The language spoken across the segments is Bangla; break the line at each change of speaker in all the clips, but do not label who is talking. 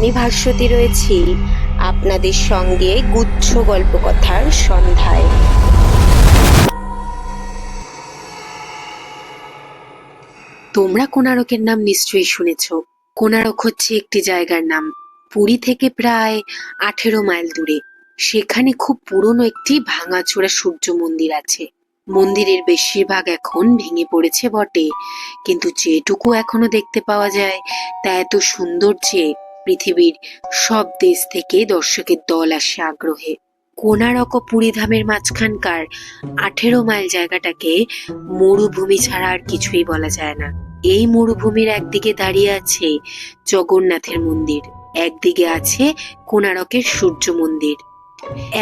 আমি ভাস্বতী রয়েছি আপনাদের সঙ্গে গুচ্ছ গল্পকথার সন্ধ্যায়। তোমরা কোণারকের নাম নিশ্চয়ই শুনেছ। কোণারক হচ্ছে একটি জায়গার নাম, পুরী থেকে প্রায় 18 মাইল দূরে। সেখানে খুব পুরনো একটি ভাঙাচোরা সূর্য মন্দির আছে। মন্দিরের বেশিরভাগ এখন ভেঙে পড়েছে বটে, কিন্তু যেটুকু এখনো দেখতে পাওয়া যায় তা এত সুন্দর যে পৃথিবীর সব দেশ থেকে দর্শকের দল আসে আগ্রহে। কোণারক ও পুরীধামের মাঝখানকার 18 মাইল জায়গাটাকে মরুভূমি ছাড়া আর কিছুই বলা যায় না। এই মরুভূমির একদিকে দাঁড়িয়ে আছে জগন্নাথের মন্দির, একদিকে আছে কোণারকের সূর্য মন্দির।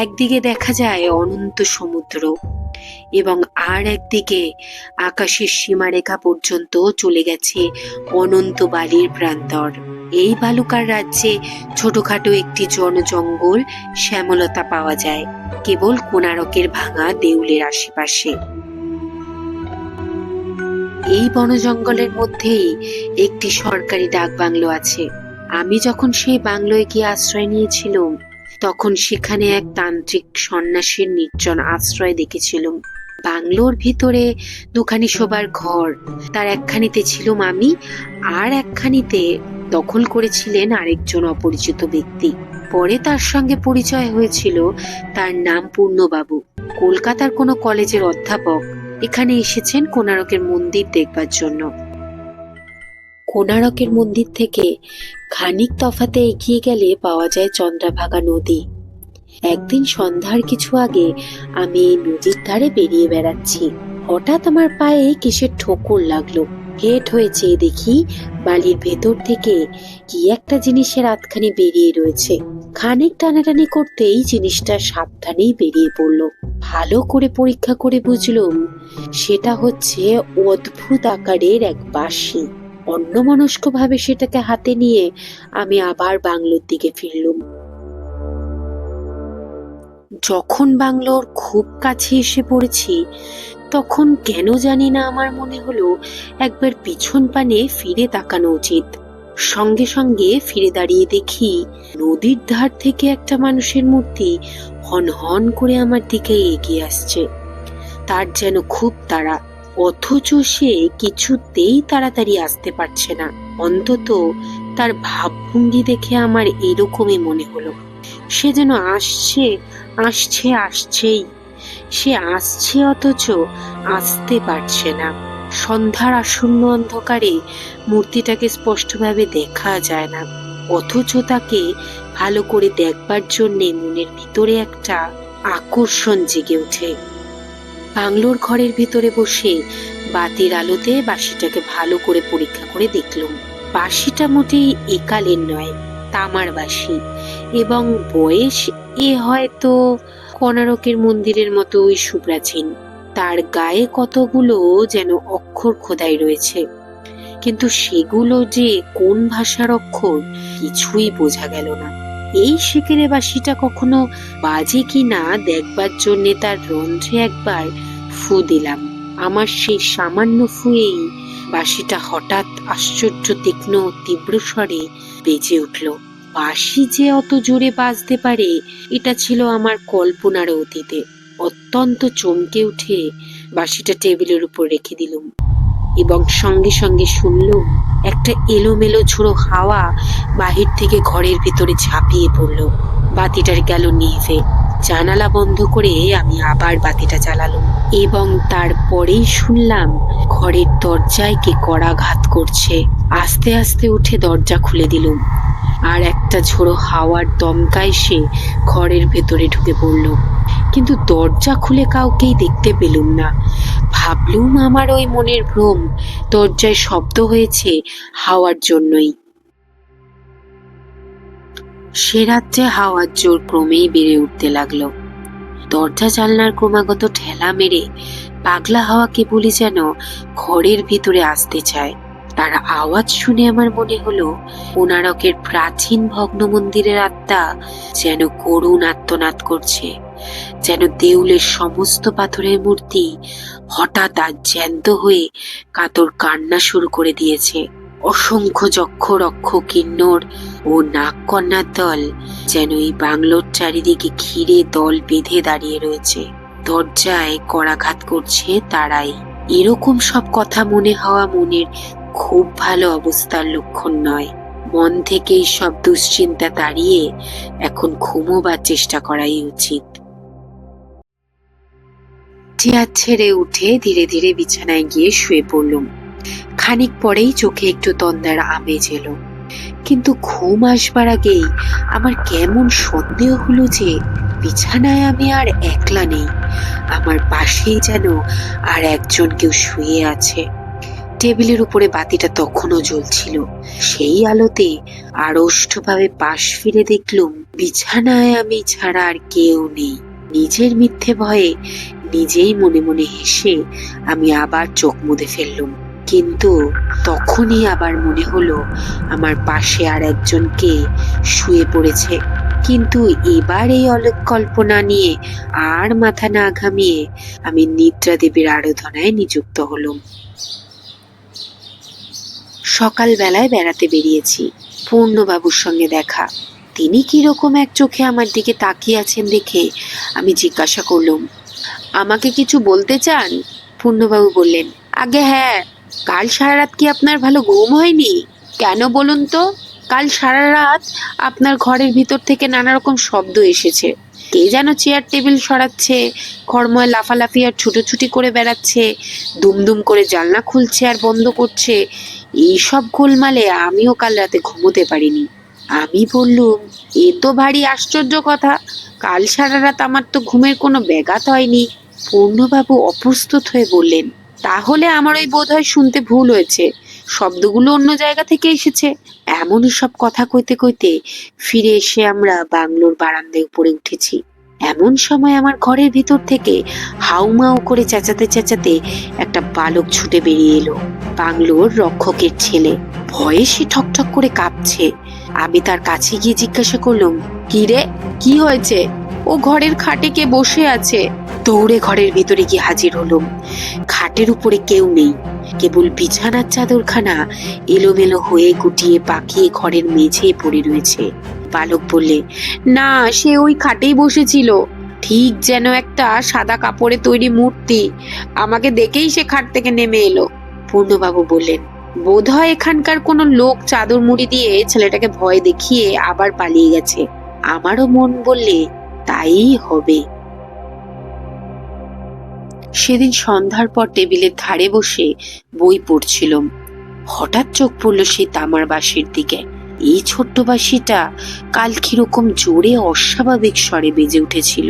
একদিকে দেখা যায় অনন্ত সমুদ্র এবং আর একদিকে আকাশের সীমারেখা পর্যন্ত চলে গেছে অনন্ত বালির প্রান্তর। এই বালুকার রাজ্যে ছোটখাটো একটি জনজঙ্গল শ্যামলতা পাওয়া যায় কেবল কোণারকের ভাঙা দেউলের আশেপাশে। এই বনজঙ্গলের মধ্যেই একটি সরকারি ডাক বাংলো আছে। আমি যখন সেই বাংলোয় গিয়ে আশ্রয় নিয়েছিলাম তখন সেখানে এক তান্ত্রিক সন্ন্যাসীর নির্জন আশ্রয় দেখেছিলাম। বাংলোর ভিতরে দুখানি শোবার ঘর, তার একখানিতে ছিলাম আমি, আর একখানিতে দখল করেছিলেন আরেকজন অপরিচিত ব্যক্তি। পরে তার সঙ্গে পরিচয় হয়েছিল। তার নাম পূর্ণবাবু, কলকাতার কোনো কলেজের অধ্যাপক। এখানে এসেছেন কোণারকের মন্দির দেখবার জন্য। কোণারকের মন্দির থেকে খানিক তফাতে এগিয়ে গেলে পাওয়া যায় চন্দ্রভাগা নদী। একদিন সন্ধ্যার কিছু আগে আমি নদীর ধারে বেরিয়ে বেড়াচ্ছি। হঠাৎ আমার পায়ে কিসের ঠোকর লাগলো। হেট হয়ে চেয়ে দেখি বালির ভেতর থেকে কি একটা জিনিসের আধখানি বেরিয়ে রয়েছে। খানিক টানাটানি করতেই জিনিসটা সাবধানেই বেরিয়ে পড়লো। ভালো করে পরীক্ষা করে বুঝলাম সেটা হচ্ছে অদ্ভুত আকারের এক বাঁশি। অন্যমনস্ক ভাবে সেটাকে হাতে নিয়ে আমি আবার বাংলোর দিকে ফিরলুম। যখন বাংলোর খুব কাছে এসে পড়েছি তখন কেন জানি না আমার মনে হলো একবার পিছন পানে ফিরে তাকানো উচিত। সঙ্গে সঙ্গে ফিরে দাঁড়িয়ে দেখি নদীর ধার থেকে একটা মানুষের মূর্তি হন হন করে আমার দিকে এগিয়ে আসছে। তার যেন খুব তাড়া, অথচ সে কিছুতেই তাড়াতাড়ি আসতে পারছে না। অন্তত তার ভাবভঙ্গি দেখে আমার এরকমই মনে হলো। সে যেন আসছেই। সে আসছে অথচ আসতে পারছে না। সন্ধ্যার আসন্ন অন্ধকারে মূর্তিটাকে স্পষ্টভাবে দেখা যায় না, অথচ তাকে ভালো করে দেখবার জন্যে মনের ভিতরে একটা আকর্ষণ জেগে ওঠে। বাংলোর ঘরের ভিতরে বসে বাতির আলোতে বাঁশিটাকে ভালো করে পরীক্ষা করে দেখলুম। বাঁশিটা মোটেই একালের নয়, তামার বাঁশি, এবং বয়স হয়তো কোণারকের মন্দিরের মতোই সুপ্রাচীন। তার গায়ে কতগুলো যেন অক্ষর খোদাই রয়েছে, কিন্তু সেগুলো যে কোন ভাষার অক্ষর কিছুই বোঝা গেল না। এই সেকেরে বাঁশিটা কখনো বাজে কিনা দেখবার জন্যে তার রন্ধ্রে একবার ফু দিলাম। আমার সেই সামান্য ফুয়েই বাঁশিটা হঠাৎ আশ্চর্য তীক্ষ্ণ তীব্র স্বরে বেজে উঠল। বাঁশি যে অত জোরে বাজতে পারে এটা ছিল আমার কল্পনার অতীতে। অত্যন্ত চমকে উঠে বাঁশিটা টেবিলের উপর রেখে দিলুম এবং সঙ্গে সঙ্গে শুনলুম একটা এলোমেলো ঝোড়ো হাওয়া বাহির থেকে ঘরের ভিতরে ঝাঁপিয়ে পড়ল। বাতিটার গেল নিভে। জানালা বন্ধ করে আমি আবার বাতিটা জ্বালালুম এবং তারপরেই শুনলাম ঘরের দরজায় কে করাঘাত করছে। আস্তে আস্তে উঠে দরজা খুলে দিলুম, আর একটা ঝোড়ো হাওয়ার দমকা এসে ঘরের ভেতরে ঢুকে পড়ল, কিন্তু দরজা খুলে কাউকেই দেখতে পেলুম না। ভাবলুম আমার ওই মনের ভ্রম, দরজায় শব্দ হয়েছে হাওয়ার জন্যই। সে রাত্রে হাওয়ার জোর ক্রমেই বেড়ে উঠতে লাগলো। দরজা জানলার ক্রমাগত ঠেলা মেরে পাগলা হাওয়া কেবলই যেন ঘরের ভিতরে আসতে চায়। তার আওয়াজ শুনে আমার মনে হলো কোণারকের প্রাচীন ভগ্ন মন্দিরের আত্মা যেন করুণ আর্তনাদ করছে, যেন দেউলের সমস্ত পাথরের মূর্তি হঠাৎ আজ জ্যান্ত হয়ে কাতর কান্না শুরু করে দিয়েছে। অসংখ্য যক্ষ রক্ষ কিন্নর ও নাগকন্যার দল যেন এই বাংলোর চারিদিকে ঘিরে দল বেঁধে দাঁড়িয়ে রয়েছে। দরজায় করাঘাত করছে তারাই। এরকম সব কথা মনে হওয়া মনের খুব ভালো অবস্থার লক্ষণ নয়। মন থেকে এই সব দুশ্চিন্তা তাড়িয়ে এখন ঘুমোবার চেষ্টা করাই উচিত। চেয়ার ছেড়ে উঠে ধীরে ধীরে বিছানায় গিয়ে শুয়ে পড়লুম। খানিক পরেই চোখে একটু তন্দ্রার আমেজ এলো, কিন্তু ঘুম আসবার আগেই আমার কেমন সন্দেহ হলো যে বিছানায় আমি আর একলা নেই। আমার পাশেই যেন আর একজন কেউ শুয়ে আছে। টেবিলের উপরে বাতিটা তখনও জ্বলছিল। সেই আলোতে আড়ষ্টভাবে পাশ ফিরে দেখলুম বিছানায় আমি ছাড়া আর কেউ নেই। নিজের মিথ্যে ভয়ে নিজেই মনে মনে হেসে আমি আবার চোখ মুদে ফেললুম। কিন্তু তখনই আবার মনে হলো আমার পাশে আর একজনকে শুয়ে পড়েছে। কিন্তু এবার এই অলক কল্পনা নিয়ে আর মাথা না ঘামিয়ে আমি নিদ্রা দেবীর আরাধনায় নিযুক্ত হলুম। সকালবেলায় বেড়াতে বেরিয়েছি। পূর্ণবাবুর সঙ্গে দেখা। তিনি কিরকম এক চোখে আমার দিকে তাকিয়ে আছেন দেখে আমি জিজ্ঞাসা করলুম, আমাকে কিছু বলতে চান? পূর্ণবাবু বললেন, আগে হ্যাঁ, কাল সারা রাত কি আপনার ভালো ঘুম হয়নি? কেন বলুন তো? কাল সারা রাত আপনার ঘরের ভিতর থেকে নানা রকম শব্দ এসেছে। কে যেন চেয়ার টেবিল সরাচ্ছে, ঘরময় লাফালাফি আর ছুটোছুটি করে বেড়াচ্ছে, দুমদুম করে জানলা খুলছে আর বন্ধ করছে। এইসব গোলমালে আমিও কাল রাতে ঘুমোতে পারিনি। আমি বললুম, এ তো ভারী আশ্চর্য কথা, কাল সারা রাত আমার তো ঘুমের কোনো ব্যাঘাত হয়নি। পূর্ণবাবু অপ্রস্তুত হয়ে বললেন, তাহলে আমার ওই বোধ হয় শুনতে ভুল হয়েছে, শব্দগুলো অন্য জায়গা থেকে এসেছে। এমনই সব কথা কইতে কইতে ফিরে এসে আমরা বাংলোর বারান্দায় উপরে উঠেছি। এমন সময় আমার ঘরের ভিতর থেকে হাউমাউ করে চেঁচাতে চেঁচাতে একটা বালক ছুটে বেরিয়ে এলো। বাংলোর রক্ষকের ছেলে। ভয়ে সে ঠকঠক করে কাঁপছে। আমি তার কাছে গিয়ে জিজ্ঞাসা করলাম, কি রে, কি হয়েছে? ও ঘরের খাটে কে বসে আছে। দৌড়ে ঘরের ভিতরে গিয়ে হাজির হলুম। খাটের উপরে কেউ নেই, কেবল বিছানার চাদরখানা এলোমেলো হয়ে গুটিয়ে পাকিয়ে ঘরের মেঝে পড়ে রয়েছে। বালক বললে, না, সে ওই খাটেই বসেছিল, ঠিক যেন একটা সাদা কাপড়ে তৈরি মূর্তি। আমাকে দেখেই সে খাট থেকে নেমে এলো। পূর্ণবাবু বললেন, বোধ হয় এখানকার কোনো লোক চাদর মুড়ি দিয়ে ছেলেটাকে ভয় দেখিয়ে আবার পালিয়ে গেছে। আমারও মন বললে তাই হবে। সেদিন সন্ধ্যার পর টেবিলের ধারে বসে বই পড়ছিলাম। হঠাৎ চোখ পড়ল সেই তামার বাঁশির দিকে। এই ছোট্ট বাঁশিটা কাল কিরকম জোরে অস্বাভাবিক স্বরে বেজে উঠেছিল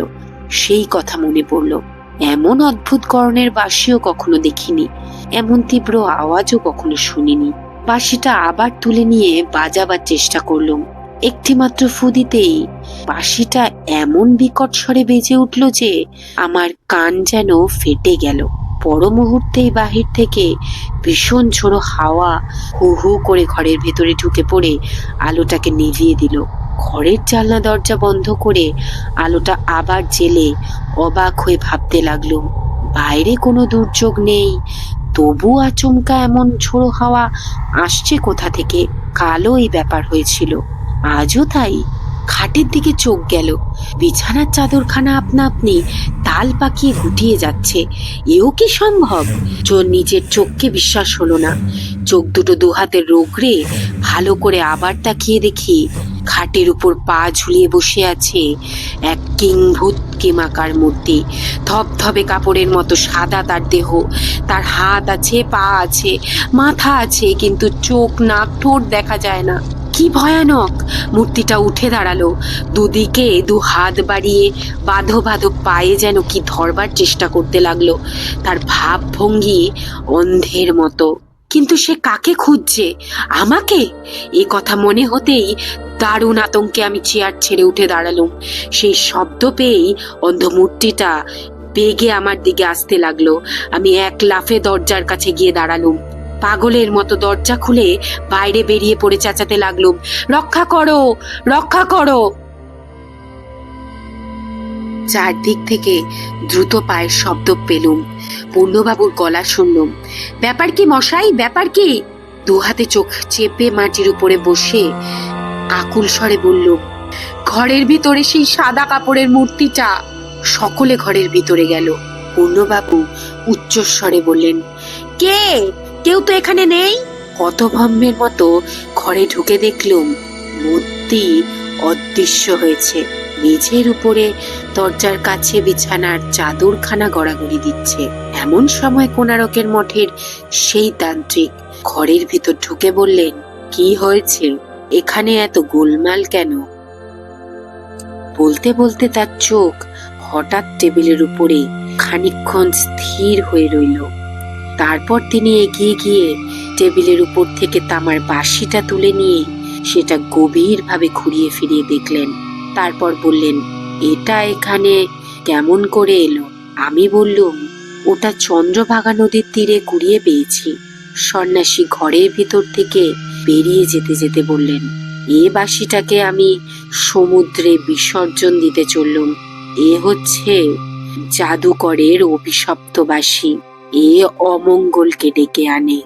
সেই কথা মনে পড়ল। এমন অদ্ভুত গড়নের বাঁশিও কখনো দেখিনি, এমন তীব্র আওয়াজও কখনো শুনিনি। বাঁশিটা আবার তুলে নিয়ে বাজাবার চেষ্টা করলাম। একটি মাত্র ফু দিতেই বাঁশিটা এমন বিকট স্বরে বেজে উঠল যে আমার কান যেন ফেটে গেল। পর মুহূর্তেই বাহির থেকে ভীষণ ঝোড়ো হাওয়া হু হু করে ঘরের ভেতরে ঢুকে পড়ে আলোটাকে নিভিয়ে দিল। ঘরের জানলা দরজা বন্ধ করে আলোটা আবার জেলে অবাক হয়ে ভাবতে লাগলুম, বাইরে কোনো দুর্যোগ নেই, তবু আচমকা এমন ঝোড়ো হাওয়া আসছে কোথা থেকে? কালও এই ব্যাপার হয়েছিল, আজও তাই। খাটের দিকে চোখ গেল, বিছানার চাদরখানা আপনা আপনি তাল পাকিয়ে গুটিয়ে যাচ্ছে। এও কি সম্ভব? নিজের চোখকে বিশ্বাস হলো না। চোখ দুটো দুহাতে রোগড়ে ভালো করে আবার তাকিয়ে দেখি খাটের উপর পা ঝুলিয়ে বসে আছে এক কিংভূত কিমাকার মূর্তি। ধবধবে কাপড়ের মতো সাদা তার দেহ, তার হাত আছে, পা আছে, মাথা আছে, কিন্তু চোখ নাক ঠোঁট দেখা যায় না। কি ভয়ানক! মূর্তিটা উঠে দাঁড়ালো, দুদিকে দু হাত বাড়িয়ে বাঁধো বাঁধো পায়ে যেন কি ধরবার চেষ্টা করতে লাগলো। তার ভাব ভঙ্গি অন্ধের মতো। কিন্তু সে কাকে খুঁজছে? আমাকে? এ কথা মনে হতেই দারুণ আতঙ্কে আমি চেয়ার ছেড়ে উঠে দাঁড়ালুম। সেই শব্দ পেয়েই অন্ধ মূর্তিটা বেগে আমার দিকে আসতে লাগলো। আমি এক লাফে দরজার কাছে গিয়ে দাঁড়ালুম। পাগলের মতো দরজা খুলে বাইরে বেরিয়ে পড়ে চেঁচাতে লাগলুম, রক্ষা করো, রক্ষা করো। চারদিক থেকে দ্রুত পায়ের শব্দ পেলুম। পূর্ণবাবুর গলা শুনলুম, ব্যাপার কি মশাই, ব্যাপার কি? দু হাতে চোখ চেপে মাটির উপরে বসে আকুল স্বরে বলল, ঘরের ভিতরে সেই সাদা কাপড়ের মূর্তিটা। সকলে ঘরের ভিতরে গেল। পূর্ণবাবু উচ্চস্বরে বললেন, কে? কেউ তো এখানে নেই। হতভম্বের মতো ঘরে ঢুকে দেখলুম মূর্তি অদৃশ্য হয়েছে। মেঝের উপরে দরজার কাছে বিছানার চাদরখানা গড়াগড়ি দিচ্ছে। এমন সময় কোনারকের মঠের সেই তান্ত্রিক ঘরের ভিতর ঢুকে বললেন, কি হয়েছে? এখানে এত গোলমাল কেন? বলতে বলতে তার চোখ হঠাৎ টেবিলের উপরে খানিকক্ষণ স্থির হয়ে রইল। তারপর তিনি এগিয়ে গিয়ে টেবিলের উপর থেকে তামার বাঁশিটা তুলে নিয়ে সেটা গভীরভাবে ঘুরিয়ে ফিরিয়ে দেখলেন। তারপর বললেন, এটা এখানে কেমন করে এলো? আমি বললুম, ওটা চন্দ্রভাগা নদীর তীরে কুড়িয়ে পেয়েছি। সন্ন্যাসী ঘরের ভিতর থেকে বেরিয়ে যেতে যেতে বললেন, এ বাঁশিটাকে আমি সমুদ্রে বিসর্জন দিতে চললুম। এ হচ্ছে জাদুকরের অভিশপ্ত বাঁশি। এ অমঙ্গলকে ডেকে আনে।